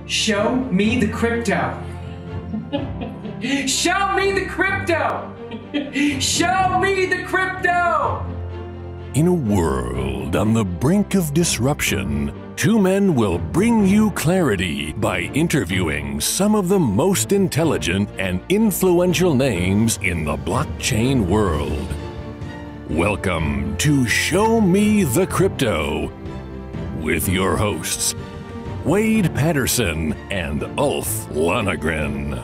Show me the crypto. Show me the crypto. Show me the crypto. In a world on the brink of disruption, two men will bring you clarity by interviewing some of the most intelligent and influential names in the blockchain world. Welcome to Show Me the Crypto with your hosts, Wade Patterson and Ulf Lonegren.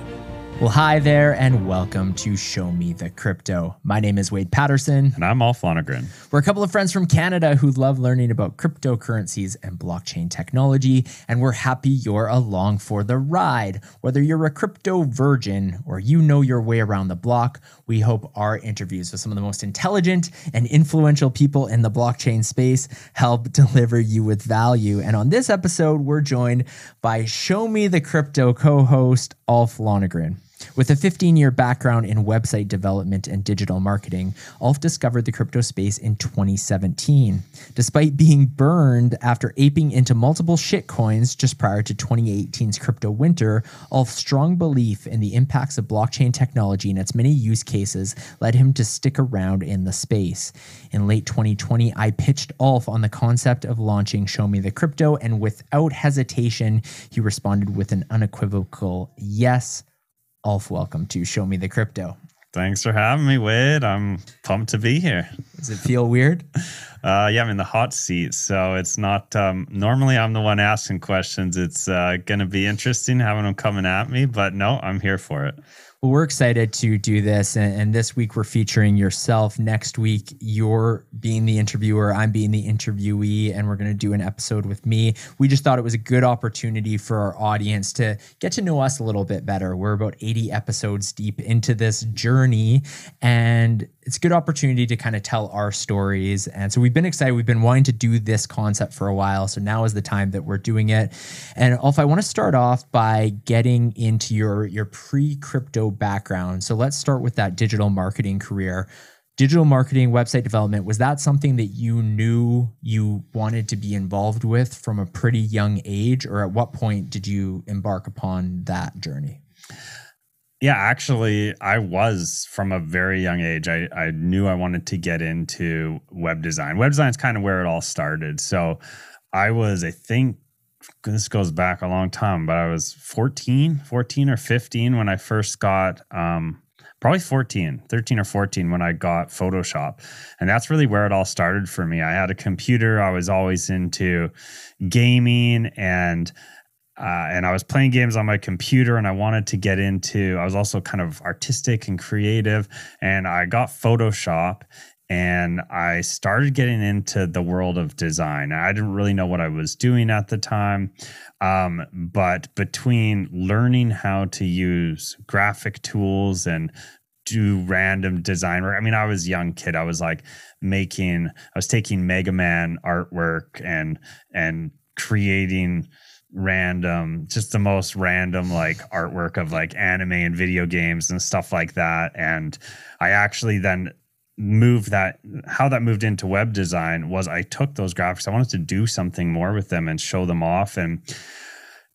Well, hi there, and welcome to Show Me the Crypto. My name is Wade Patterson. And I'm Ulf Lonegren. We're a couple of friends from Canada who love learning about cryptocurrencies and blockchain technology, and we're happy you're along for the ride. Whether you're a crypto virgin or you know your way around the block, we hope our interviews with some of the most intelligent and influential people in the blockchain space help deliver you with value. And on this episode, we're joined by Show Me the Crypto co-host, Ulf Lonegren. With a 15-year background in website development and digital marketing, Ulf discovered the crypto space in 2017. Despite being burned after aping into multiple shitcoins just prior to 2018's crypto winter, Ulf's strong belief in the impacts of blockchain technology and its many use cases led him to stick around in the space. In late 2020, I pitched Ulf on the concept of launching Show Me the Crypto, and without hesitation, he responded with an unequivocal yes. Ulf, welcome to Show Me the Crypto. Thanks for having me, Wade. I'm pumped to be here. Does it feel weird? Yeah, I'm in the hot seat, so it's not, normally I'm the one asking questions. It's going to be interesting having them coming at me, but no, I'm here for it. Well, we're excited to do this, and this week we're featuring yourself. Next week, you're being the interviewer, I'm being the interviewee, and we're going to do an episode with me. We just thought it was a good opportunity for our audience to get to know us a little bit better. We're about 80 episodes deep into this journey, and it's a good opportunity to kind of tell our stories. And so we've been excited. We've been wanting to do this concept for a while, so now is the time that we're doing it. And Ulf, I want to start off by getting into your pre-crypto background. So let's start with that digital marketing career. Digital marketing, website development, was that something that you knew you wanted to be involved with from a pretty young age, or at what point did you embark upon that journey? Yeah, actually, I was from a very young age. I knew I wanted to get into web design. Web design is kind of where it all started. So I was, I think, this goes back a long time, but I was 14 or 15 when I first got, probably 13 or 14 when I got Photoshop. And that's really where it all started for me. I had a computer. I was always into gaming and I was playing games on my computer, and I wanted to get into, I was also kind of artistic and creative, and I got Photoshop. And I started getting into the world of design. I didn't really know what I was doing at the time, but between learning how to use graphic tools and do random design work, I mean, I was a young kid. I was like I was taking Mega Man artwork and creating just the most random like artwork of like anime and video games and stuff like that. And I actually then how that moved into web design was I took those graphics. I wanted to do something more with them and show them off. And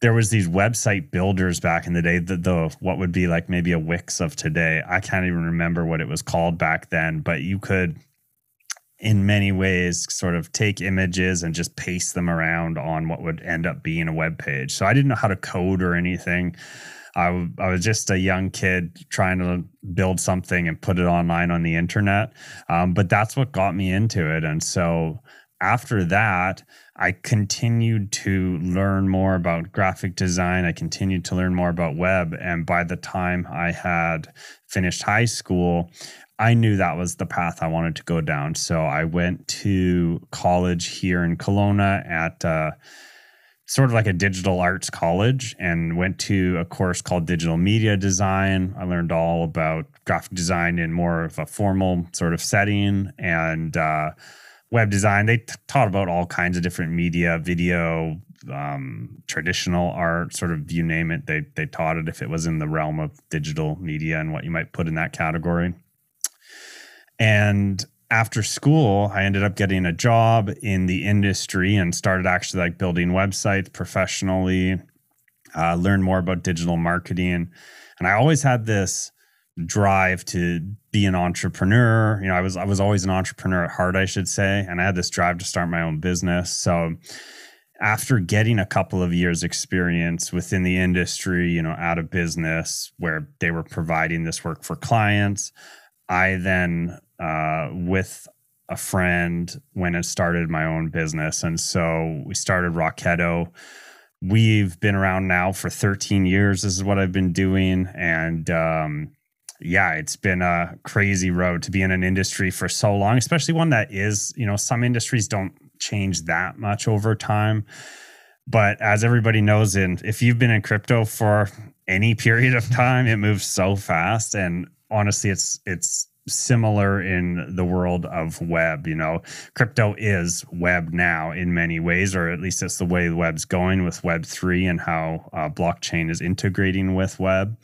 there was these website builders back in the day, the what would be like maybe a Wix of today. I can't even remember what it was called back then, but you could, in many ways, sort of take images and just paste them around on what would end up being a web page. So I didn't know how to code or anything. I was just a young kid trying to build something and put it online on the internet. But that's what got me into it. And so after that, I continued to learn more about graphic design. I continued to learn more about web. And by the time I had finished high school, I knew that was the path I wanted to go down. So I went to college here in Kelowna at sort of like a digital arts college, and went to a course called digital media design. I learned all about graphic design in more of a formal sort of setting, and web design. They taught about all kinds of different media, video, traditional art, sort of you name it. They taught it if it was in the realm of digital media and what you might put in that category. And after school, I ended up getting a job in the industry and started actually like building websites professionally. learn more about digital marketing. And I always had this drive to be an entrepreneur. You know, I was always an entrepreneur at heart, I should say. And I had this drive to start my own business. So after getting a couple of years experience within the industry, you know, out of business where they were providing this work for clients, I then, with a friend, went and started my own business. And so we started Rocketo. We've been around now for 13 years. This is what I've been doing. And yeah, it's been a crazy road to be in an industry for so long, especially one that is, you know, some industries don't change that much over time. But as everybody knows, if you've been in crypto for any period of time, it moves so fast. And honestly, it's similar in the world of web. You know, crypto is web now in many ways, or at least that's the way the web's going with Web3 and how blockchain is integrating with web.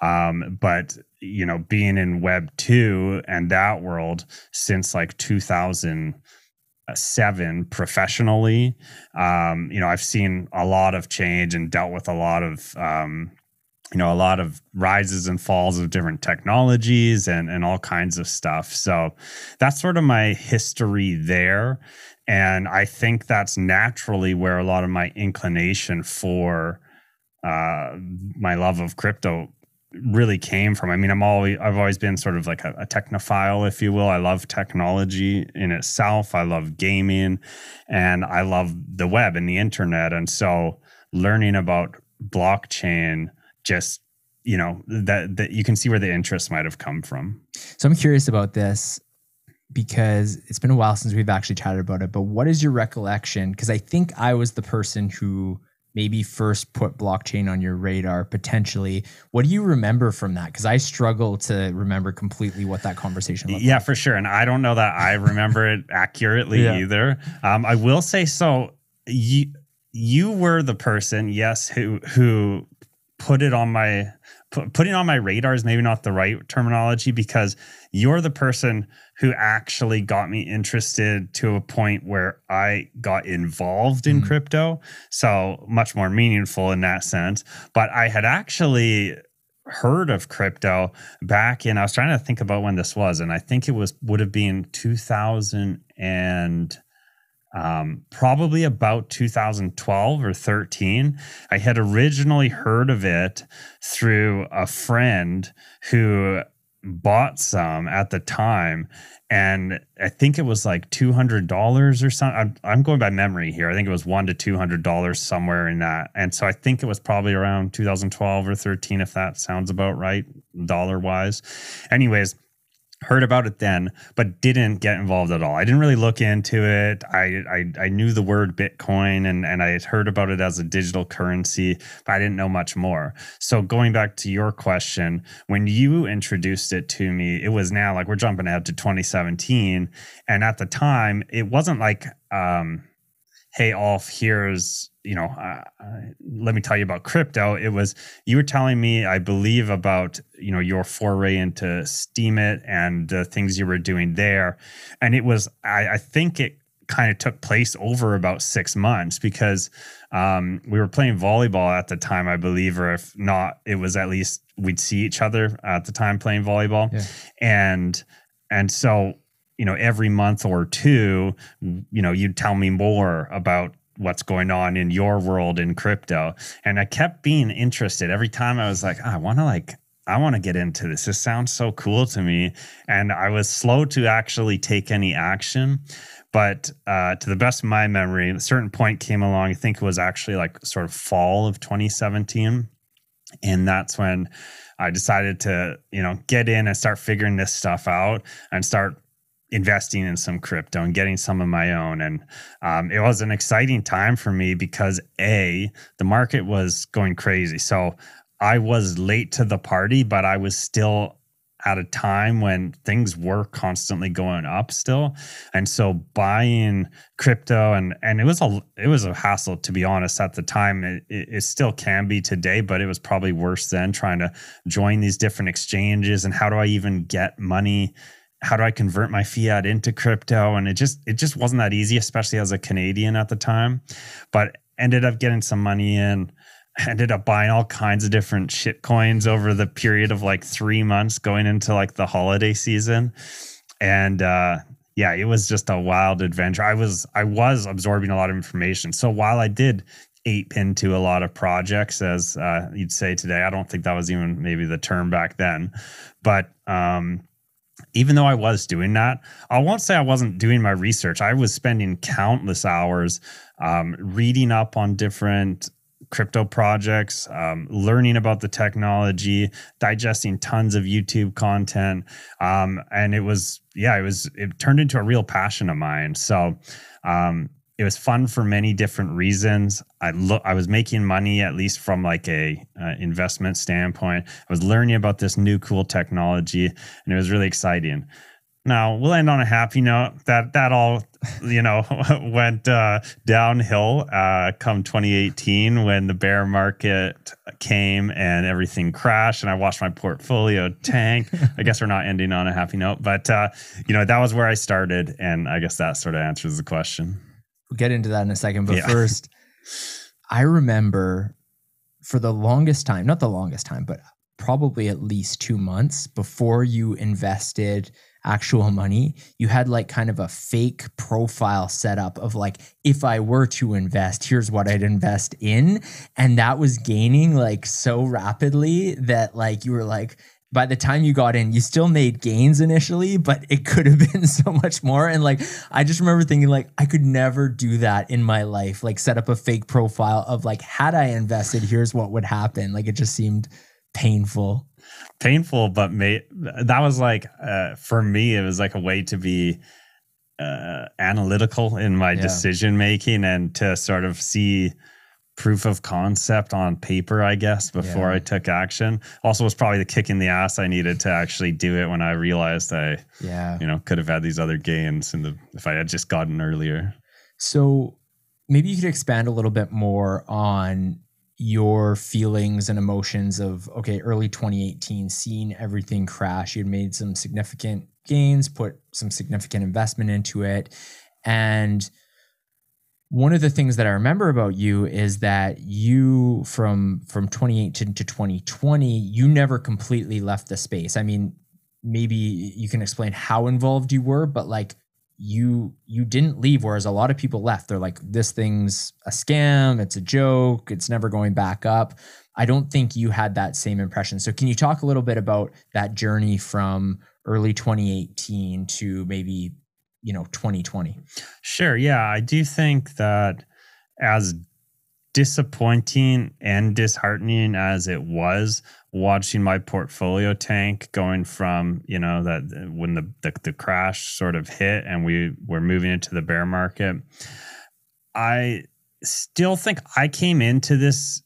But, you know, being in Web 2 and that world since like 2007 professionally, you know, I've seen a lot of change and dealt with a lot of, you know, a lot of rises and falls of different technologies and all kinds of stuff. So that's sort of my history there. And I think that's naturally where a lot of my inclination for my love of crypto really came from. I mean, I've always been sort of like a technophile, if you will. I love technology in itself. I love gaming, and I love the web and the internet. And so learning about blockchain, just, you know, that you can see where the interest might have come from. So I'm curious about this because it's been a while since we've actually chatted about it, but what is your recollection? Because I think I was the person who maybe first put blockchain on your radar potentially. What do you remember from that? Because I struggle to remember completely what that conversation looked like. For sure. And I don't know that I remember it accurately either. I will say, so you were the person, yes, who put it on my putting on my radar is maybe not the right terminology, because you're the person who actually got me interested to a point where I got involved in crypto. So much more meaningful in that sense. But I had actually heard of crypto back in, I was trying to think about when this was, and I think it would have been 2000 and probably about 2012 or 13. I had originally heard of it through a friend who bought some at the time, and I think it was like $200 or something. I'm going by memory here. I think it was $100 to $200 somewhere in that. And so I think it was probably around 2012 or 13, if that sounds about right, dollar wise. Anyways, heard about it then, but didn't get involved at all. I didn't really look into it. I knew the word Bitcoin and I had heard about it as a digital currency, but I didn't know much more. So going back to your question, when you introduced it to me, it was now like we're jumping ahead to 2017. And at the time, it wasn't like, hey, Ulf, here's, let me tell you about crypto. It was, you were telling me, I believe, about, your foray into Steemit and the things you were doing there. And it was, I think it kind of took place over about 6 months, because we were playing volleyball at the time, I believe, or if not, it was at least we'd see each other at the time playing volleyball. Yeah. And so, every month or two, you'd tell me more about what's going on in your world in crypto. And I kept being interested. Every time I was like, I want to get into this. This sounds so cool to me. And I was slow to actually take any action. But to the best of my memory, a certain point came along. I think it was actually like sort of fall of 2017. And that's when I decided to, get in and start figuring this stuff out and start investing in some crypto and getting some of my own. And it was an exciting time for me because the market was going crazy. So I was late to the party, but I was still at a time when things were constantly going up still. And so buying crypto and it was a hassle, to be honest, at the time. It still can be today, but it was probably worse then, trying to join these different exchanges. And how do I even get money? How do I convert my fiat into crypto? And it just wasn't that easy, especially as a Canadian at the time, but ended up getting some money in, ended up buying all kinds of different shit coins over the period of like 3 months going into like the holiday season. And yeah, it was just a wild adventure. I was absorbing a lot of information. So while I did ape into a lot of projects, as you'd say today, I don't think that was even maybe the term back then. But even though I was doing that, I won't say I wasn't doing my research. I was spending countless hours reading up on different crypto projects, learning about the technology, digesting tons of YouTube content. And it turned into a real passion of mine. So it was fun for many different reasons. I was making money, at least from like a investment standpoint. I was learning about this new cool technology, and it was really exciting. Now we'll end on a happy note. That all, went downhill come 2018 when the bear market came and everything crashed, and I watched my portfolio tank. I guess we're not ending on a happy note, but that was where I started, and I guess that sort of answers the question. We'll get into that in a second, but first, I remember for the longest time, not the longest time, but probably at least 2 months before you invested actual money, you had like kind of a fake profile set up of like, if I were to invest, here's what I'd invest in. And that was gaining like so rapidly that like you were like, by the time you got in, you still made gains initially, but it could have been so much more. And like, I just remember thinking like, I could never do that in my life, like set up a fake profile of like, had I invested, here's what would happen. Like, it just seemed painful, but that was like, for me, it was like a way to be analytical in my decision making and to sort of see proof of concept on paper, I guess, before I took action. Also was probably the kick in the ass I needed to actually do it when I realized I could have had these other gains if I had just gotten earlier. So maybe you could expand a little bit more on your feelings and emotions of, okay, early 2018, seeing everything crash. You'd made some significant gains, put some significant investment into it. And one of the things that I remember about you is that you, from 2018 to 2020, you never completely left the space. I mean, maybe you can explain how involved you were, but like you didn't leave, whereas a lot of people left. They're like, this thing's a scam, it's a joke, it's never going back up. I don't think you had that same impression. So can you talk a little bit about that journey from early 2018 to maybe 2020? Sure. Yeah. I do think that as disappointing and disheartening as it was watching my portfolio tank going from, that when the crash sort of hit and we were moving into the bear market, I still think I came into this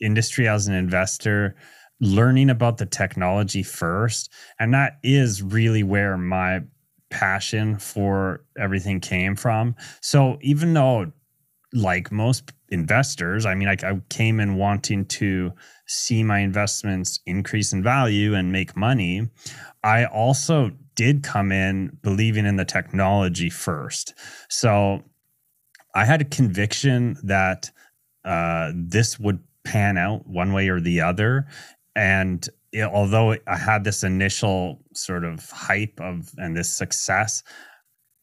industry as an investor learning about the technology first. And that is really where my passion for everything came from. So even though, like most investors, I mean, I came in wanting to see my investments increase in value and make money, I also did come in believing in the technology first. So I had a conviction that this would pan out one way or the other. And although I had this initial sort of hype and this success,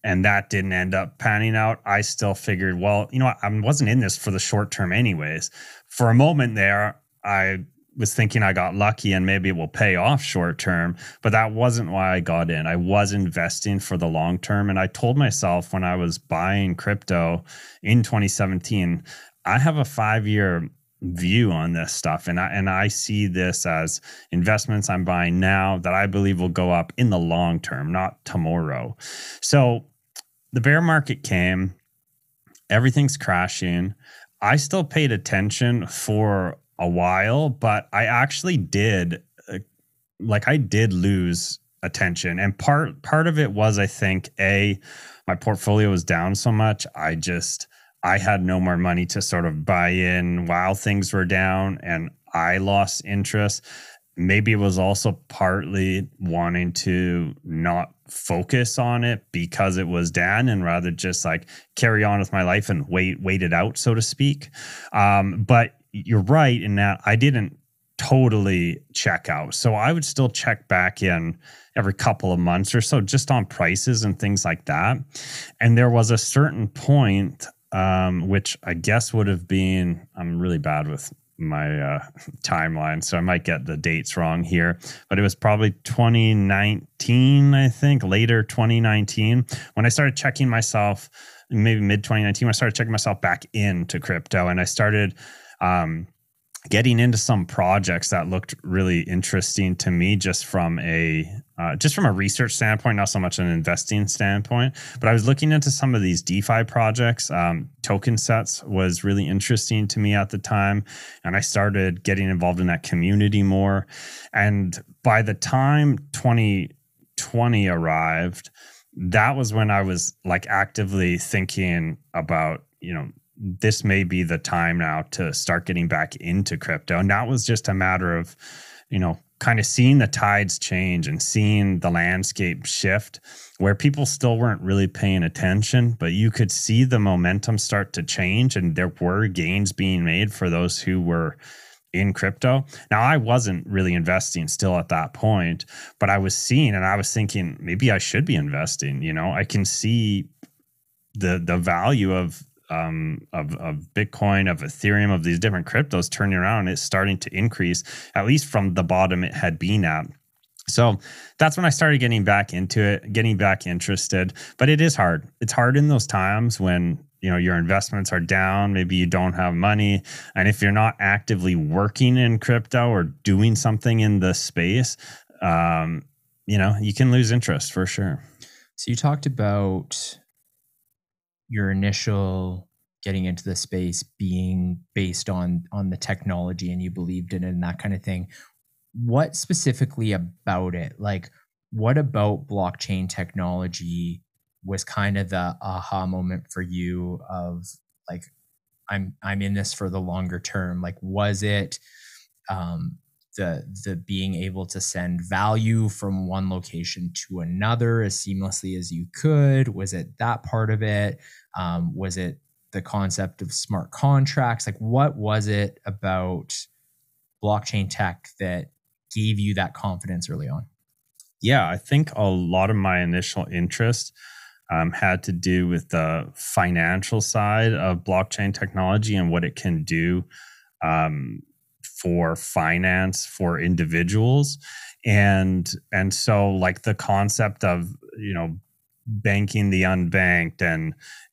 and that didn't end up panning out, I still figured, well, I wasn't in this for the short term anyways. For a moment there, I was thinking I got lucky and maybe it will pay off short term, but that wasn't why I got in. I was investing for the long term. And I told myself when I was buying crypto in 2017, I have a 5-year view on this stuff. And I see this as investments I'm buying now that I believe will go up in the long term, not tomorrow. So the bear market came, everything's crashing. I still paid attention for a while, but I actually did, I did lose attention. And part of it was, I think, my portfolio was down so much. I had no more money to sort of buy in while things were down, and I lost interest. Maybe it was also partly wanting to not focus on it because it was down and rather just like carry on with my life and wait it out, so to speak. But you're right in that I didn't totally check out. So I would still check back in every couple of months or so, just on prices and things like that. And there was a certain point, which I guess would have been, I'm really bad with my timeline, so I might get the dates wrong here, but it was probably 2019, I think, later 2019, when I started checking myself, maybe mid 2019, when I started checking myself back into crypto, and I started getting into some projects that looked really interesting to me, just from a research standpoint, not so much an investing standpoint. But I was looking into some of these DeFi projects. Token sets was really interesting to me at the time, and I started getting involved in that community more. And by the time 2020 arrived, that was when I was like actively thinking about, this may be the time now to start getting back into crypto. And that was just a matter of, kind of seeing the tides change and seeing the landscape shift, where people still weren't really paying attention, but you could see the momentum start to change, and there were gains being made for those who were in crypto. Now, I wasn't really investing still at that point, but I was seeing, and I was thinking, maybe I should be investing. I can see the value of Bitcoin, of Ethereum, of these different cryptos turning around, and it's starting to increase, at least from the bottom it had been at. So that's when I started getting back into it, getting back interested. But it is hard. It's hard in those times when, your investments are down, maybe you don't have money. And if you're not actively working in crypto or doing something in the space, you can lose interest for sure. So you talked about your initial getting into the space being based on the technology, and you believed in it and that kind of thing. What specifically about it? Like, what about blockchain technology was kind of the aha moment for you of like, I'm in this for the longer term? Like, was it the being able to send value from one location to another as seamlessly as you could? Was it that part of it? Was it the concept of smart contracts? Like, what was it about blockchain tech that gave you that confidence early on? Yeah, I think a lot of my initial interest had to do with the financial side of blockchain technology and what it can do for finance for individuals. And so like the concept of, banking the unbanked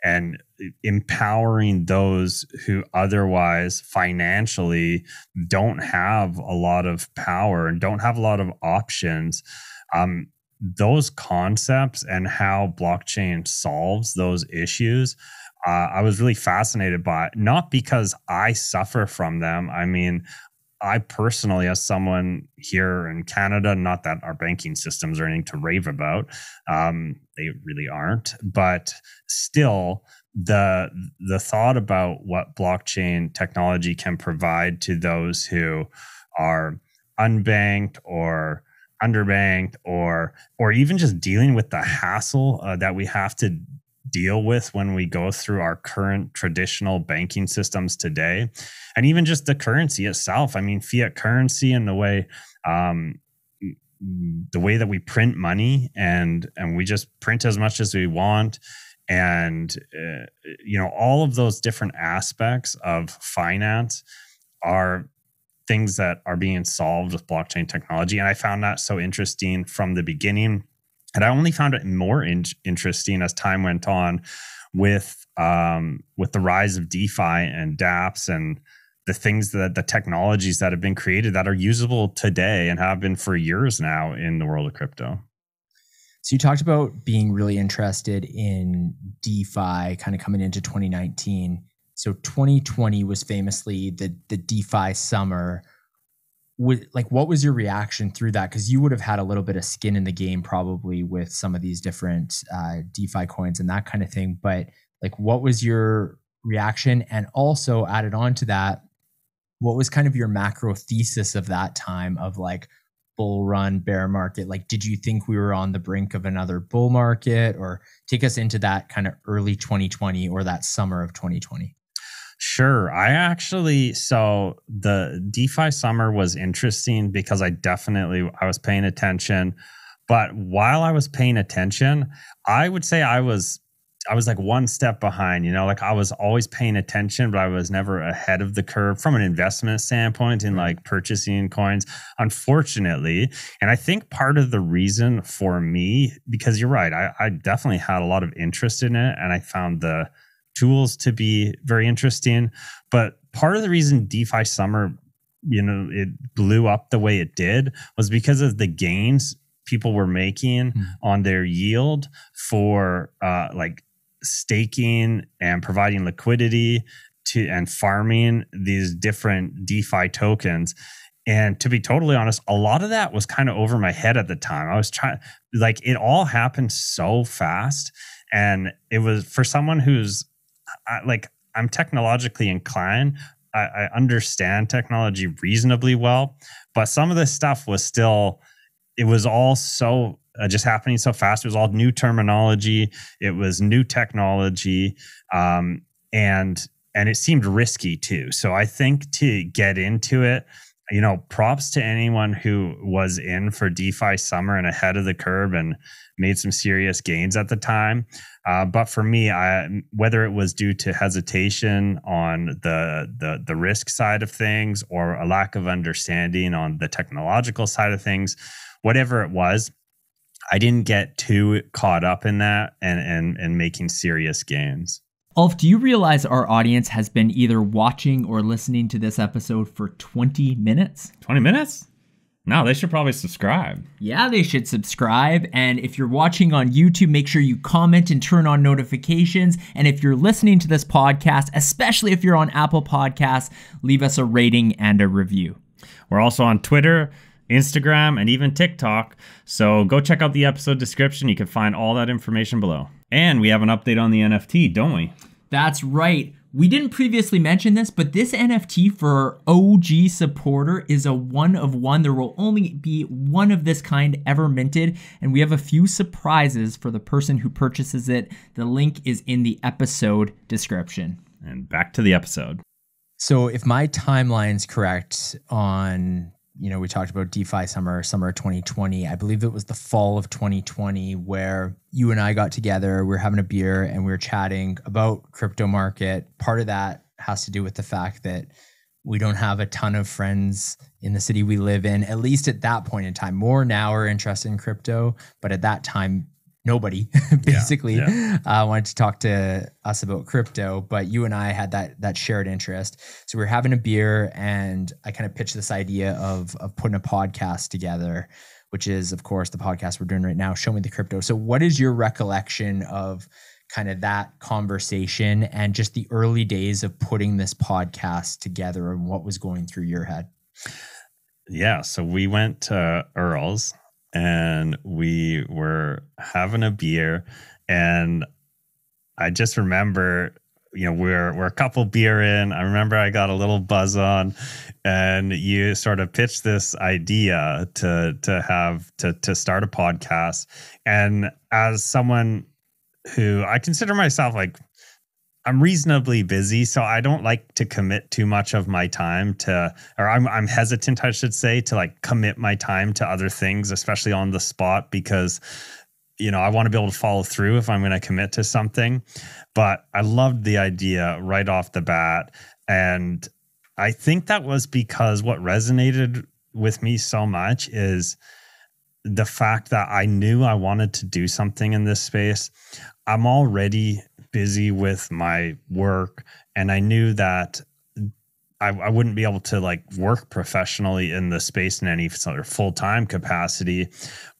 and empowering those who otherwise financially don't have a lot of power and don't have a lot of options. Those concepts and how blockchain solves those issues, I was really fascinated by, not because I suffer from them. I mean, I personally, as someone here in Canada, not that our banking systems are anything to rave about, they really aren't, but still the thought about what blockchain technology can provide to those who are unbanked or underbanked, or even just dealing with the hassle that we have to deal with when we go through our current traditional banking systems today, and even just the currency itself. I mean, fiat currency and the way that we print money and we just print as much as we want, and all of those different aspects of finance are things that are being solved with blockchain technology. And I found that so interesting from the beginning. And I only found it more interesting as time went on with the rise of DeFi and dApps and the things that the technologies that have been created that are usable today and have been for years now in the world of crypto. So you talked about being really interested in DeFi kind of coming into 2019. So 2020 was famously the DeFi Summer. What was your reaction through that? Because you would have had a little bit of skin in the game probably with some of these different DeFi coins and that kind of thing. But like, what was your reaction? And also added on to that, what was kind of your macro thesis of that time of like bull run, bear market? Like, did you think we were on the brink of another bull market? Or take us into that kind of early 2020 or that summer of 2020. Sure. So the DeFi Summer was interesting because I was paying attention. But while I was paying attention, I would say I was like one step behind, like I was always paying attention, but I was never ahead of the curve from an investment standpoint in like purchasing coins, unfortunately. And I think part of the reason for me, because you're right, I definitely had a lot of interest in it and I found the tools to be very interesting. But part of the reason DeFi Summer, it blew up the way it did was because of the gains people were making on their yield for like staking and providing liquidity and farming these different DeFi tokens. And to be totally honest, a lot of that was kind of over my head at the time. I was trying, like, it all happened so fast. And it was for someone who's I'm technologically inclined. I understand technology reasonably well, but some of this stuff was still, it was all so just happening so fast. It was all new terminology. It was new technology. And it seemed risky too. So I think to get into it, props to anyone who was in for DeFi Summer and ahead of the curve and made some serious gains at the time. But for me, whether it was due to hesitation on the risk side of things or a lack of understanding on the technological side of things, whatever it was, I didn't get too caught up in that and making serious gains. Ulf, do you realize our audience has been either watching or listening to this episode for 20 minutes? 20 minutes? No, they should probably subscribe. Yeah, they should subscribe. And if you're watching on YouTube, make sure you comment and turn on notifications. And if you're listening to this podcast, especially if you're on Apple Podcasts, leave us a rating and a review. We're also on Twitter, Instagram, and even TikTok. So go check out the episode description. You can find all that information below. And we have an update on the NFT, don't we? That's right. We didn't previously mention this, but this NFT for our OG supporter is a one of one. There will only be one of this kind ever minted, and we have a few surprises for the person who purchases it. The link is in the episode description. And back to the episode. So if my timeline's correct on, we talked about DeFi summer of 2020. I believe it was the fall of 2020 where you and I got together, we were having a beer and we were chatting about crypto market. Part of that has to do with the fact that we don't have a ton of friends in the city we live in, at least at that point in time. More now are interested in crypto, but at that time, nobody basically wanted to talk to us about crypto, but you and I had that shared interest. So we were having a beer and I kind of pitched this idea of putting a podcast together, which is of course the podcast we're doing right now, Show Me the Crypto. So what is your recollection of kind of that conversation and just the early days of putting this podcast together and what was going through your head? Yeah. So we went to Earl's and we were having a beer, and I just remember, we're a couple beer in. I remember I got a little buzz on, and you sort of pitched this idea to start a podcast. And as someone who I consider myself I'm reasonably busy, so I don't like to commit too much of my time I'm hesitant, I should say, to commit my time to other things, especially on the spot, because, I want to be able to follow through if I'm going to commit to something. But I loved the idea right off the bat. And I think that was because what resonated with me so much is the fact that I knew I wanted to do something in this space. I'm already busy with my work, and I knew that I wouldn't be able to work professionally in the space in any sort of full-time capacity.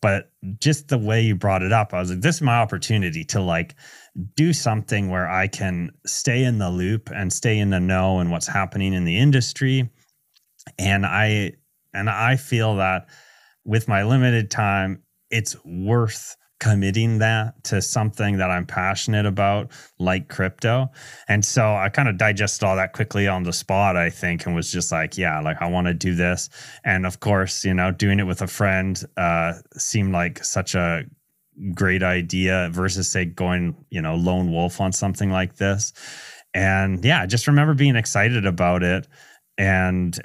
But just the way you brought it up, I was like, this is my opportunity to do something where I can stay in the loop and stay in the know and what's happening in the industry. And I feel that with my limited time, it's worth committing that to something that I'm passionate about, like crypto. And so I kind of digested all that quickly on the spot, I think, and was just I want to do this. And of course, doing it with a friend seemed like such a great idea versus say going, lone wolf on something like this. And yeah, I just remember being excited about it. And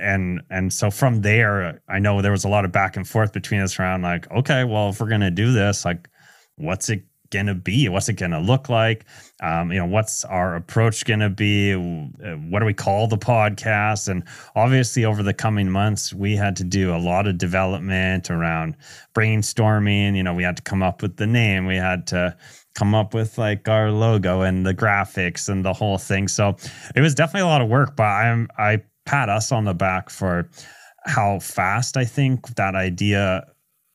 so from there, I know there was a lot of back and forth between us around like, okay, well, if we're going to do this, like, what's it going to be? What's it going to look like? What's our approach going to be? What do we call the podcast? And obviously over the coming months, we had to do a lot of development around brainstorming. We had to come up with the name. We had to come up with like our logo and the graphics and the whole thing. So it was definitely a lot of work, but I pat us on the back for how fast I think that idea,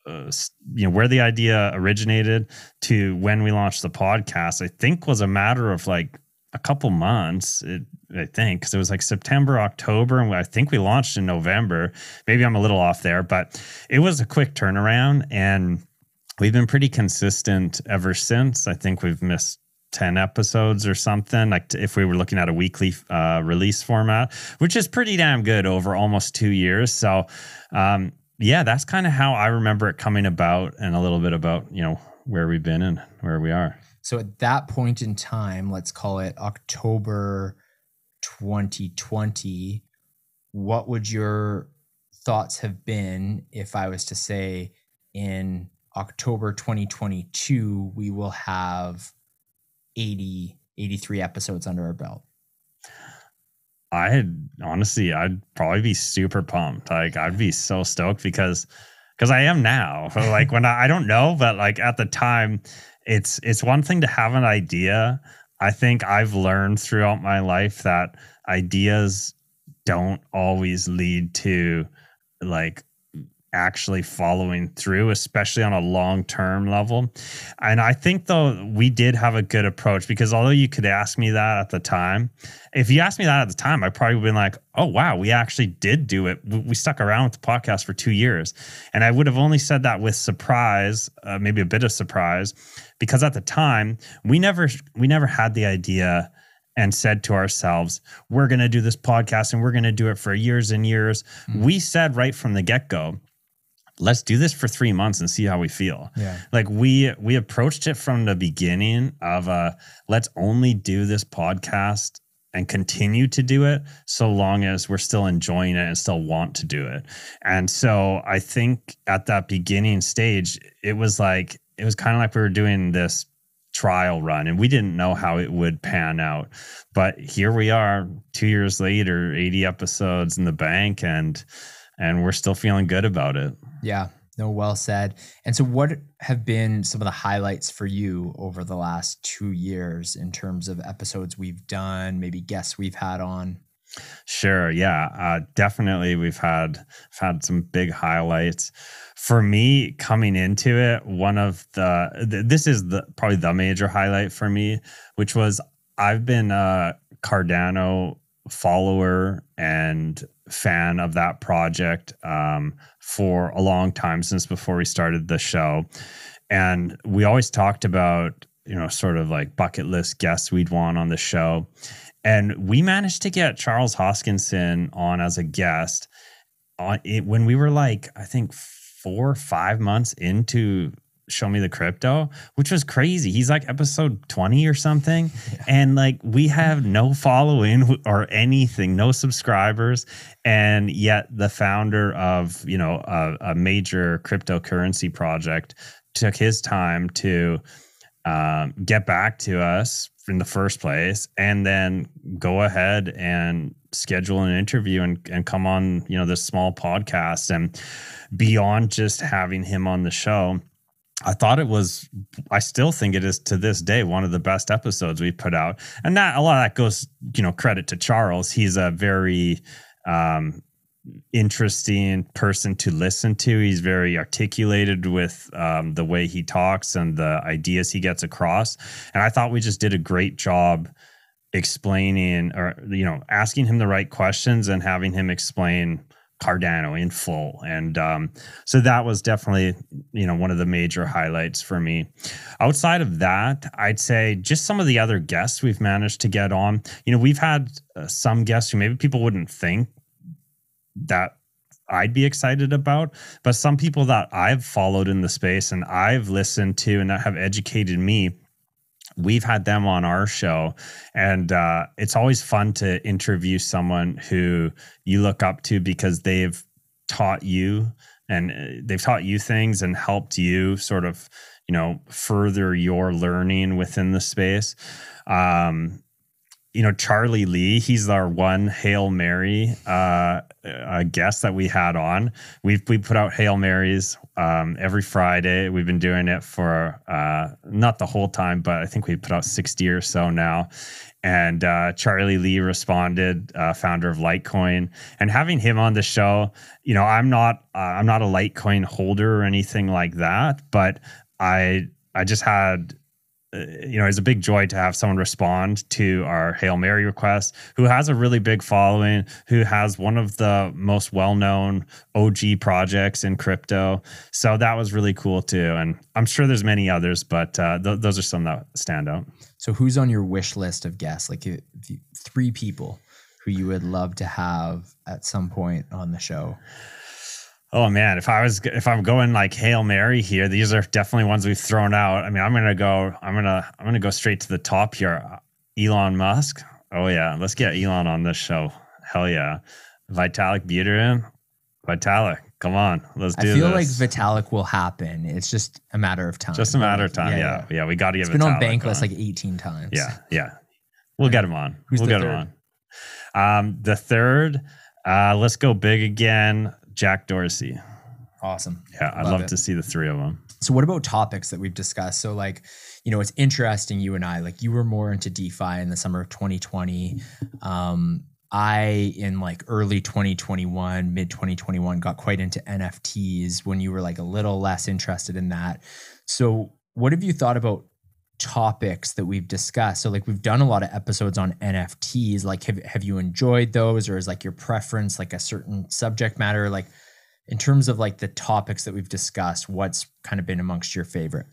where the idea originated to when we launched the podcast, I think was a matter of like a couple months. I think because it was like September, October, and I think we launched in November. Maybe I'm a little off there, but it was a quick turnaround, and we've been pretty consistent ever since. I think we've missed 10 episodes or something, like if we were looking at a weekly release format, which is pretty damn good over almost 2 years. So yeah, that's kind of how I remember it coming about, and a little bit about, where we've been and where we are. So at that point in time, let's call it October 2020, what would your thoughts have been if I was to say in October 2022, we will have 83 episodes under our belt? I'd probably be super pumped. Like, I'd be so stoked because I am now. Like, when I don't know, but like at the time, it's one thing to have an idea. I think I've learned throughout my life that ideas don't always lead to like actually following through, especially on a long-term level. And I think though we did have a good approach, because although you could ask me that at the time, if you asked me that at the time, I probably would have been like, oh wow, we actually did do it. We stuck around with the podcast for 2 years. And I would have only said that with surprise, maybe a bit of surprise, because at the time we never had the idea and said to ourselves, we're going to do this podcast and we're going to do it for years and years. Mm-hmm. We said right from the get-go, let's do this for 3 months and see how we feel. Yeah. Like we approached it from the beginning of let's only do this podcast and continue to do it so long as we're still enjoying it and still want to do it. And so I think at that beginning stage, it was kind of like we were doing this trial run and we didn't know how it would pan out. But here we are 2 years later, 80 episodes in the bank, and we're still feeling good about it. Yeah, no, well said. And so what have been some of the highlights for you over the last 2 years in terms of episodes we've done, maybe guests we've had on? Sure. Yeah, definitely. We've had some big highlights. For me, coming into it, this is probably the major highlight for me, which was I've been a Cardano follower and fan of that project for a long time, since before we started the show. And we always talked about, sort of like bucket list guests we'd want on the show. And we managed to get Charles Hoskinson on as a guest when we were like, I think 4 or 5 months into Show Me the Crypto, which was crazy. He's like episode 20 or something. Yeah. And like, we have no following or anything, no subscribers. And yet the founder of, a major cryptocurrency project took his time to get back to us in the first place, and then go ahead and schedule an interview and come on, this small podcast. And beyond just having him on the show, I still think it is to this day one of the best episodes we put out. And that a lot of that goes, credit to Charles. He's a very interesting person to listen to. He's very articulated with the way he talks and the ideas he gets across. And I thought we just did a great job explaining, or asking him the right questions and having him explain Cardano in full. And so that was definitely, one of the major highlights for me. Outside of that, I'd say just some of the other guests we've managed to get on. We've had some guests who maybe people wouldn't think that I'd be excited about, but some people that I've followed in the space and I've listened to and that have educated me we've had them on our show, and it's always fun to interview someone who you look up to because they've taught you things and helped you sort of, further your learning within the space. Charlie Lee, he's our one Hail Mary guest that we had on. We put out Hail Marys every Friday. We've been doing it for not the whole time, but I think we put out 60 or so now. And Charlie Lee responded, founder of Litecoin, and having him on the show. I'm not a Litecoin holder or anything like that, but I just had. It's a big joy to have someone respond to our Hail Mary request, who has a really big following, who has one of the most well-known OG projects in crypto. So that was really cool too. And I'm sure there's many others, but those are some that stand out. So who's on your wish list of guests? Like 3 people who you would love to have at some point on the show? Oh man, if I'm going like Hail Mary here, these are definitely ones we've thrown out. I mean, I'm gonna go straight to the top here. Elon Musk. Oh yeah, let's get Elon on this show. Hell yeah. Vitalik Buterin. Vitalik, come on, let's do this. I feel like Vitalik will happen. It's just a matter of time. Just a matter of time. Yeah. We got to get Vitalik. It's been on Bankless like 18 times. Yeah. We'll get him on. Who's we'll the get third? him on. The third, let's go big again. Jack Dorsey. Awesome. Yeah, I'd love to see the 3 of them. So what about topics that we've discussed? So it's interesting, you and I, you were more into DeFi in the summer of 2020. I, in early 2021, mid 2021, got quite into NFTs when you were a little less interested in that. So what have you thought about topics that we've discussed? So we've done a lot of episodes on NFTs. Have you enjoyed those, or is your preference a certain subject matter? In terms of the topics that we've discussed, what's kind of been amongst your favorite?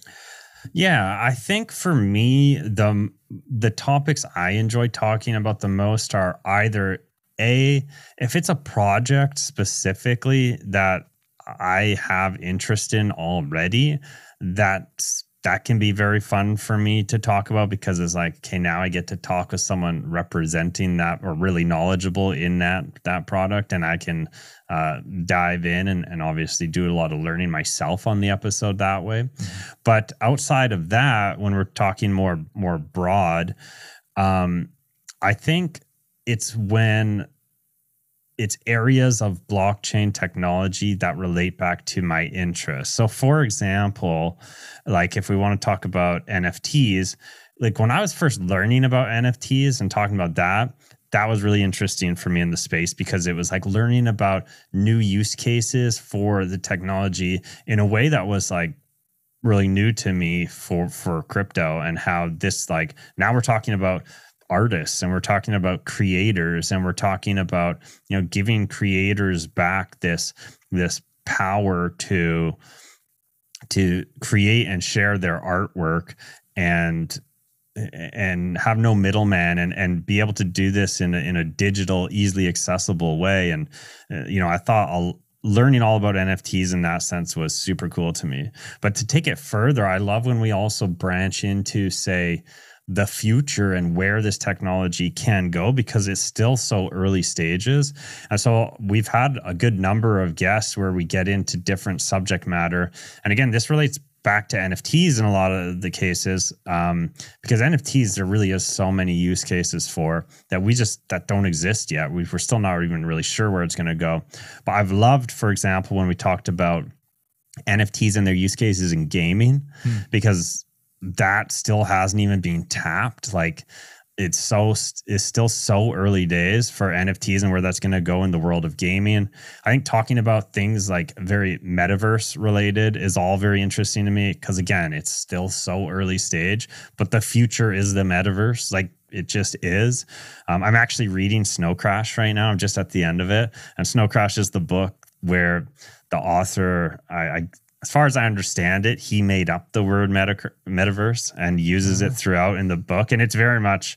Yeah, I think for me, the topics I enjoy talking about the most are either if it's a project specifically that I have interest in already, that can be very fun for me to talk about, because it's okay, now I get to talk with someone representing that or really knowledgeable in that product, and I can dive in and obviously do a lot of learning myself on the episode that way. Mm-hmm. But outside of that, when we're talking more broad, I think it's when it's areas of blockchain technology that relate back to my interests. So for example, if we want to talk about NFTs, when I was first learning about NFTs and talking about that was really interesting for me in the space, because it was learning about new use cases for the technology in a way that was really new to me for crypto, and how this now we're talking about artists, and we're talking about creators, and we're talking about giving creators back this power to create and share their artwork and have no middleman, and be able to do this in a digital, easily accessible way. And I thought learning all about NFTs in that sense was super cool to me. But to take it further, I love when we also branch into, say, the future and where this technology can go, because it's still so early stages. And so we've had a good number of guests where we get into different subject matter. And again, this relates back to NFTs in a lot of the cases, because NFTs, there really is so many use cases for that don't exist yet. We're still not even really sure where it's going to go. But I've loved, for example, when we talked about NFTs and their use cases in gaming, because that still hasn't even been tapped. It's still so early days for NFTs and where that's going to go in the world of gaming. I think talking about things very metaverse related is all very interesting to me, because again, it's still so early stage, but the future is the metaverse. It just is. I'm actually reading Snow Crash right now. I'm just at the end of it. And Snow Crash is the book where the author, as far as I understand it, he made up the word metaverse and uses it throughout in the book. And it's very much,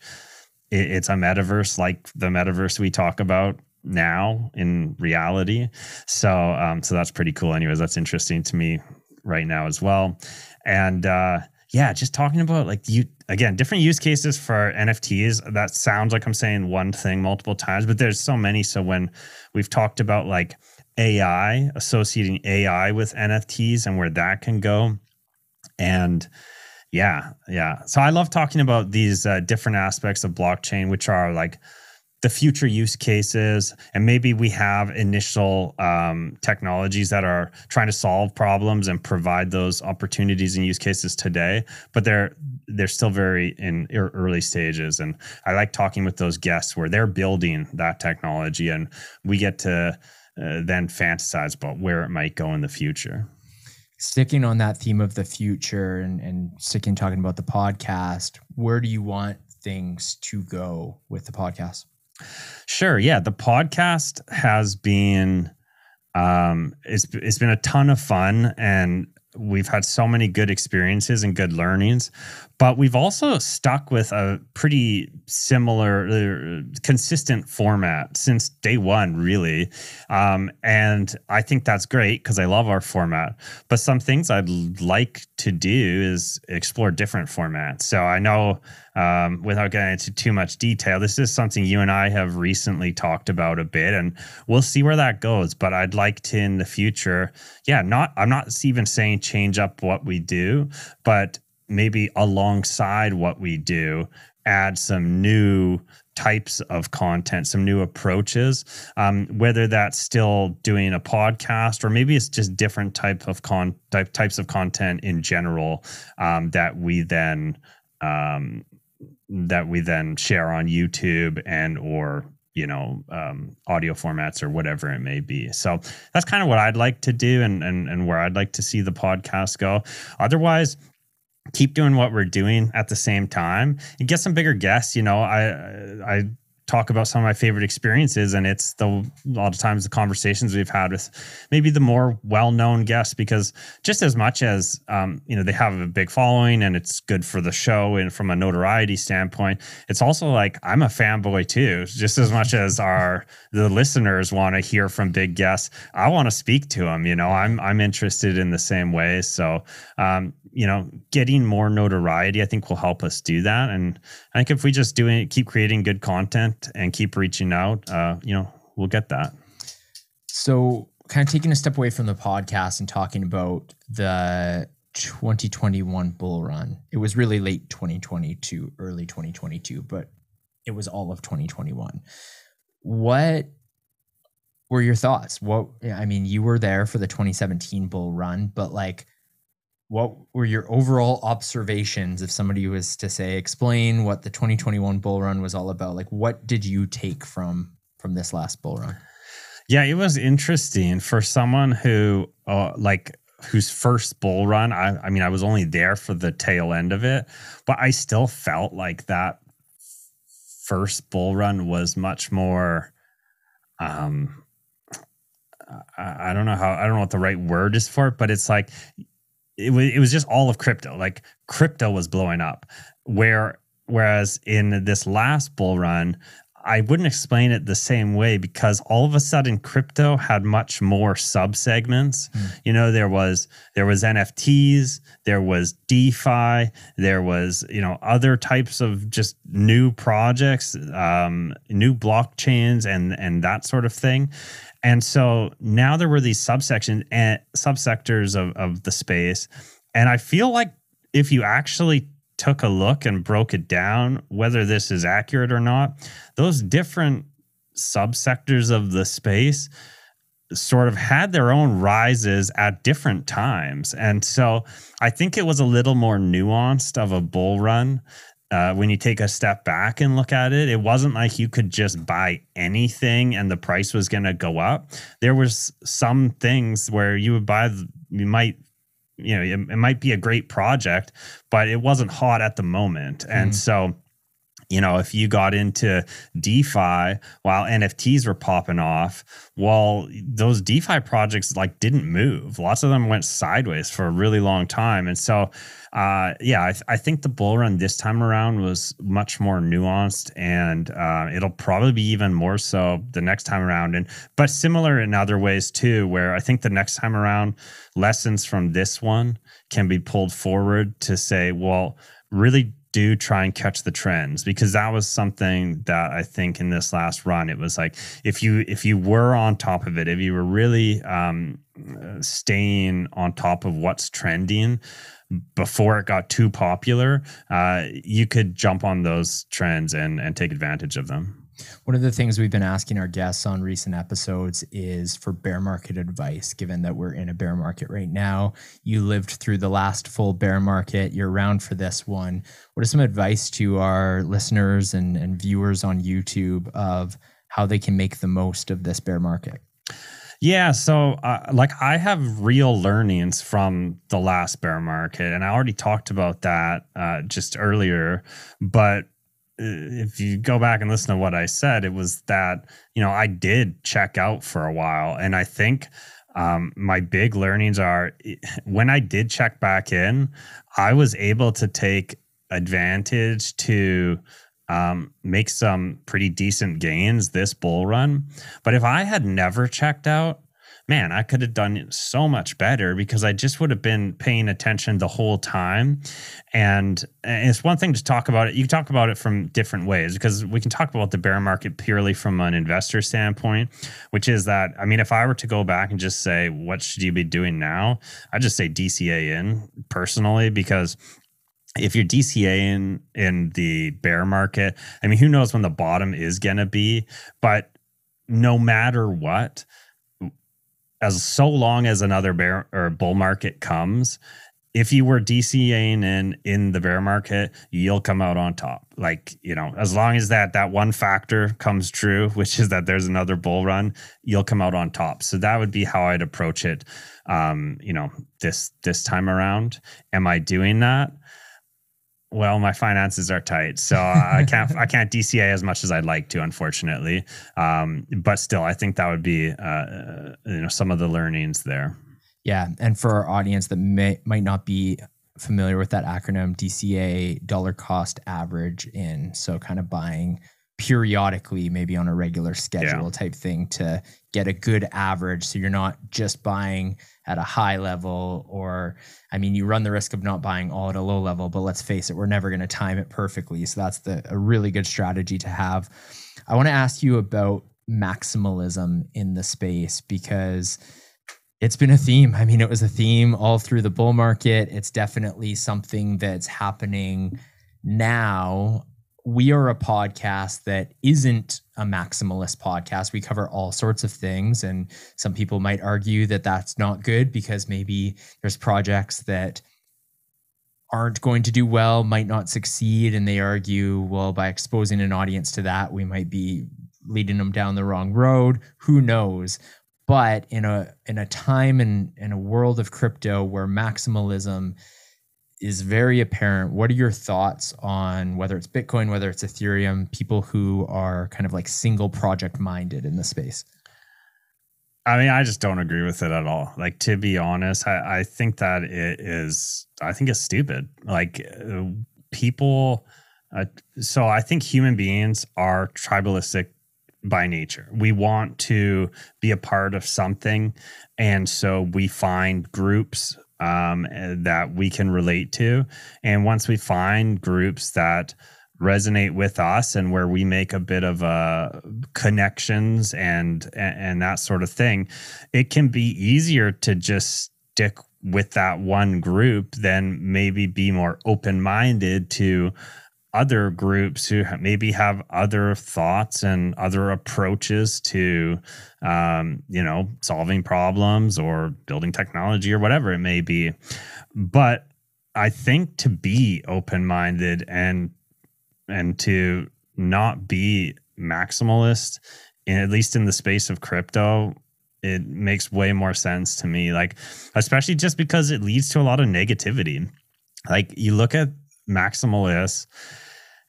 it's a metaverse like the metaverse we talk about now in reality. So that's pretty cool. Anyways, that's interesting to me right now as well. And yeah, just talking about like different use cases for NFTs. That sounds like I'm saying one thing multiple times, but there's so many. So when we've talked about like AI, associating AI with NFTs and where that can go. And yeah. So I love talking about these different aspects of blockchain, which are like the future use cases. And maybe we have initial technologies that are trying to solve problems and provide those opportunities and use cases today, but they're still very in early stages. And I like talking with those guests where they're building that technology and we get to then fantasize about where it might go in the future. Sticking on that theme of the future and talking about the podcast, where do you want things to go with the podcast? Sure. Yeah. The podcast has been, it's been a ton of fun and we've had so many good experiences and good learnings, but we've also stuck with a pretty similar, consistent format since day one, really. And I think that's great because I love our format, but some things I'd like to do is explore different formats. So I know, without getting into too much detail, this is something you and I have recently talked about a bit, and we'll see where that goes. But I'd like to in the future, I'm not even saying change up what we do, but maybe alongside what we do, add some new types of content, some new approaches, whether that's still doing a podcast or maybe it's just different types of content in general, that we then share on YouTube and or audio formats or whatever it may be. So that's kind of what I'd like to do and where I'd like to see the podcast go. Otherwise, keep doing what we're doing at the same time and get some bigger guests. I talk about some of my favorite experiences, and it's a lot of times the conversations we've had with maybe the more well-known guests, because just as much as they have a big following and it's good for the show and from a notoriety standpoint, it's also like I'm a fanboy too. Just as much as the listeners want to hear from big guests, I want to speak to them. I'm interested in the same way. So getting more notoriety, I think, will help us do that. And I think if we just keep creating good content and keep reaching out, we'll get that. So kind of taking a step away from the podcast and talking about the 2021 bull run. It was really late 2022, early 2022, but it was all of 2021. What were your thoughts? You were there for the 2017 bull run, but what were your overall observations if somebody was to say, explain what the 2021 bull run was all about? What did you take from this last bull run? Yeah, it was interesting for someone who whose first bull run. I was only there for the tail end of it, but I still felt like that first bull run was much more, I don't know what the right word is for it, but it's like, it was just all of crypto. Like crypto was blowing up. Whereas in this last bull run, I wouldn't explain it the same way because all of a sudden crypto had much more sub-segments. There was NFTs, there was DeFi, there was, other types of just new projects, new blockchains and that sort of thing. And so now there were these subsectors of the space. And I feel like if you actually took a look and broke it down, whether this is accurate or not, those different subsectors of the space sort of had their own rises at different times. And so I think it was a little more nuanced of a bull run. When you take a step back and look at it, it wasn't like you could just buy anything and the price was going to go up. There was some things where you would buy, it might be a great project, but it wasn't hot at the moment. And so, if you got into DeFi while NFTs were popping off, well, those DeFi projects like didn't move. Lots of them went sideways for a really long time. And so, I think the bull run this time around was much more nuanced, and it'll probably be even more so the next time around. But similar in other ways too, where I think the next time around, lessons from this one can be pulled forward to say, well, really do try and catch the trends, because that was something that I think in this last run, it was like, if you were on top of it, if you were really staying on top of what's trending before it got too popular, you could jump on those trends and take advantage of them. One of the things we've been asking our guests on recent episodes is for bear market advice, given that we're in a bear market right now. You lived through the last full bear market. You're around for this one. What is some advice to our listeners and viewers on YouTube of how they can make the most of this bear market? Yeah, so I have real learnings from the last bear market, and I already talked about that just earlier, but if you go back and listen to what I said, it was that, I did check out for a while. And I think my big learnings are, when I did check back in, I was able to take advantage to make some pretty decent gains this bull run. But if I had never checked out, man, I could have done so much better, because I just would have been paying attention the whole time. And it's one thing to talk about it. You can talk about it from different ways, because we can talk about the bear market purely from an investor standpoint, which is that, if I were to go back and just say, what should you be doing now? I'd just say DCA in personally, because if you're DCA in the bear market, who knows when the bottom is going to be, but no matter what, so long as another bear or bull market comes, if you were DCAing in the bear market, you'll come out on top. As long as that one factor comes true, which is that there's another bull run, you'll come out on top. So that would be how I'd approach it. This time around. Am I doing that? Well, my finances are tight, so I can't DCA as much as I'd like to, unfortunately. But still, I think that would be some of the learnings there. Yeah, and for our audience that might not be familiar with that acronym, DCA, dollar cost average in, so kind of buying periodically, maybe on a regular schedule type thing to get a good average. So you're not just buying at a high level, or, you run the risk of not buying all at a low level, but let's face it, we're never going to time it perfectly. So that's a really good strategy to have. I want to ask you about maximalism in the space, because it's been a theme. It was a theme all through the bull market. It's definitely something that's happening now. We are a podcast that isn't a maximalist podcast. We cover all sorts of things, and some people might argue that that's not good, because maybe there's projects that aren't going to do well, might not succeed, and they argue, well, by exposing an audience to that, we might be leading them down the wrong road. Who knows? But in a time and in a world of crypto where maximalism is very apparent, what are your thoughts on whether it's Bitcoin, whether it's Ethereum, people who are kind of like single project minded in the space? I just don't agree with it at all. To be honest, I think that it's stupid. People, so I think human beings are tribalistic by nature. We want to be a part of something. And so we find groups that we can relate to. And once we find groups that resonate with us and where we make a bit of connections and that sort of thing, it can be easier to just stick with that one group than maybe be more open-minded to other groups who maybe have other thoughts and other approaches to, solving problems or building technology or whatever it may be. But I think to be open-minded and to not be maximalist, at least in the space of crypto, it makes way more sense to me. Especially just because it leads to a lot of negativity. You look at maximalists,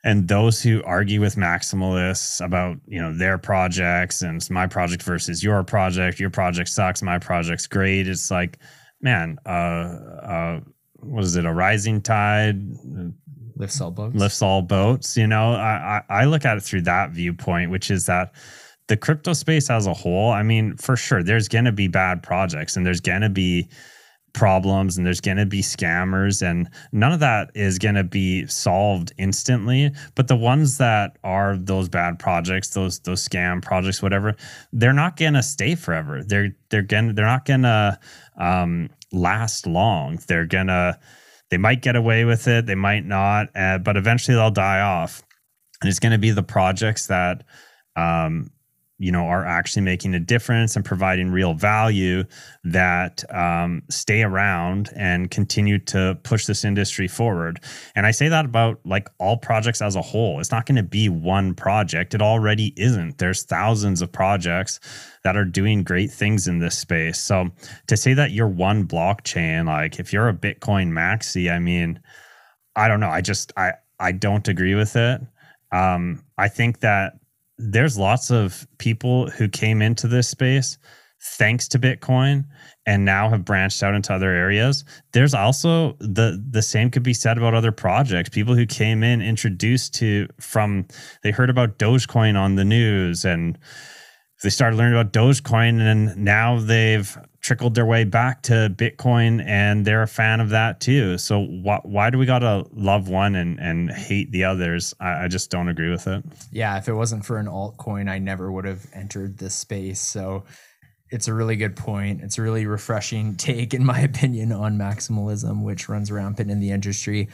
And those who argue with maximalists about, you know, their projects and it's my project versus your project sucks, my project's great. It's like, man, what is it? A rising tide Lifts all boats. Lifts all boats. You know, I look at it through that viewpoint, which is that the crypto space as a whole, I mean, for sure, there's going to be bad projects and there's going to be problems and there's going to be scammers, and none of that is going to be solved instantly. But the ones that are those bad projects, those scam projects, whatever, they're not going to stay forever. They're not going to last long. They might get away with it, they might not, but eventually they'll die off. And it's going to be the projects that you know, are actually making a difference and providing real value that stay around and continue to push this industry forward. And I say that about like all projects as a whole. It's not going to be one project. It already isn't. There's thousands of projects that are doing great things in this space. So to say that you're one blockchain, like if you're a Bitcoin maxi, I mean, I don't know. I don't agree with it. I think that there's lots of people who came into this space thanks to Bitcoin and now have branched out into other areas. There's also the same could be said about other projects. People who came in introduced to they heard about Dogecoin on the news and they started learning about Dogecoin, and now they've trickled their way back to Bitcoin and they're a fan of that too. So why do we got to love one and hate the others? I just don't agree with it. Yeah, if it wasn't for an altcoin, I never would have entered this space. So it's a really good point. It's a really refreshing take, in my opinion, on maximalism, which runs rampant in the industry.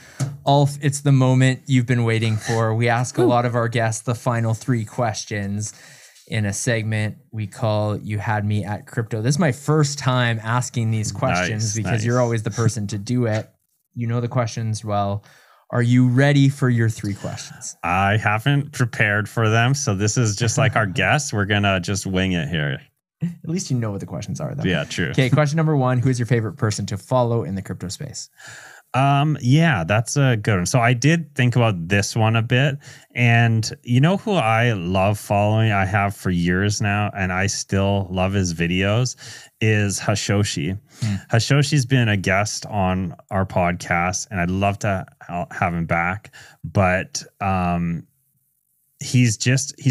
Ulf, it's the moment you've been waiting for. We ask a lot of our guests the final 3 questions in a segment we call You Had Me at Crypto. This is my first time asking these questions because you're always the person to do it. You know the questions well. Are you ready for your 3 questions? I haven't prepared for them, so this is just like our guess. We're going to just wing it here. At least you know what the questions are, though. Yeah, true. Okay, question number 1. Who is your favorite person to follow in the crypto space? Yeah, that's a good one. So I did think about this one a bit, and you know who I love following, I have for years now, and I still love his videos, is Hashoshi. Hashoshi's been a guest on our podcast, and I'd love to have him back, but he's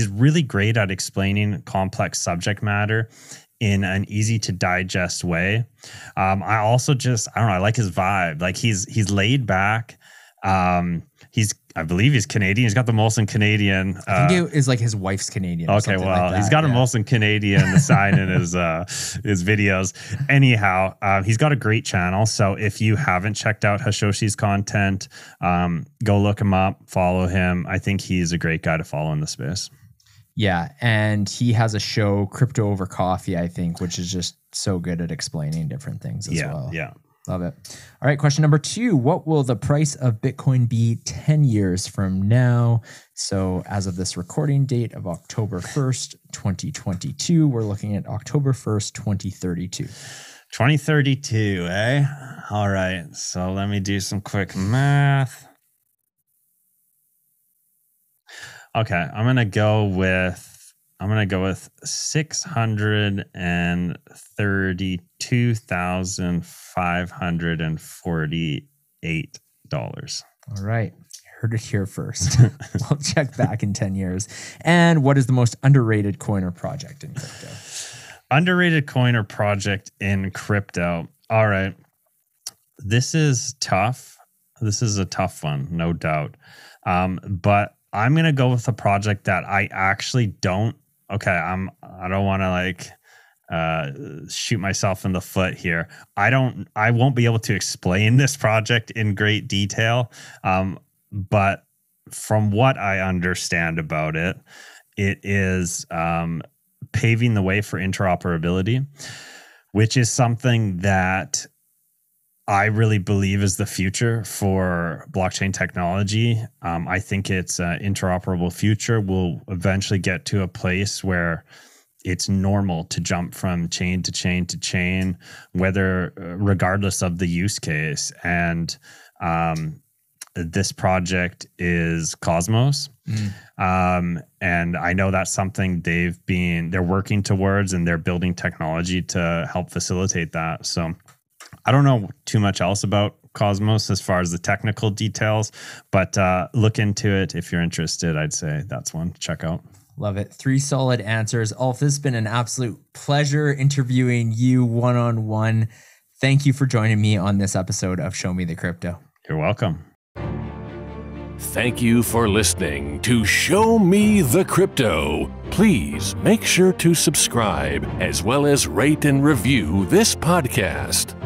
really great at explaining complex subject matter in an easy to digest way. I also I like his vibe. Like he's laid back. I believe he's Canadian. He's got the Molson Canadian. I think it is like his wife's Canadian. Okay, well, he's got a Molson Canadian sign in his videos. Anyhow, he's got a great channel. So if you haven't checked out Hashoshi's content, go look him up, follow him. I think he's a great guy to follow in the space. Yeah, and he has a show, Crypto Over Coffee, I think, which is just so good at explaining different things as well. Yeah. Love it. All right, question number 2. What will the price of Bitcoin be 10 years from now? So as of this recording date of October 1st, 2022, we're looking at October 1st, 2032. 2032, eh? All right, so let me do some quick math. Okay, I'm gonna go with $632,548. All right, heard it here first. We'll check back in 10 years. And what is the most underrated coin or project in crypto? Underrated coin or project in crypto. All right, this is tough. This is a tough one, no doubt. But I'm going to go with a project that I actually don't. Okay, I don't want to shoot myself in the foot here. I won't be able to explain this project in great detail. But from what I understand about it, it is paving the way for interoperability, which is something that I really believe is the future for blockchain technology. I think it's an interoperable future. We'll eventually get to a place where it's normal to jump from chain to chain to chain, regardless of the use case. And this project is Cosmos. And I know that's something they're working towards, and they're building technology to help facilitate that. So I don't know too much else about Cosmos as far as the technical details, but look into it if you're interested. I'd say that's one to check out. Love it. 3 solid answers. Ulf, this has been an absolute pleasure interviewing you one-on-one. Thank you for joining me on this episode of Show Me the Crypto. You're welcome. Thank you for listening to Show Me the Crypto. Please make sure to subscribe as well as rate and review this podcast.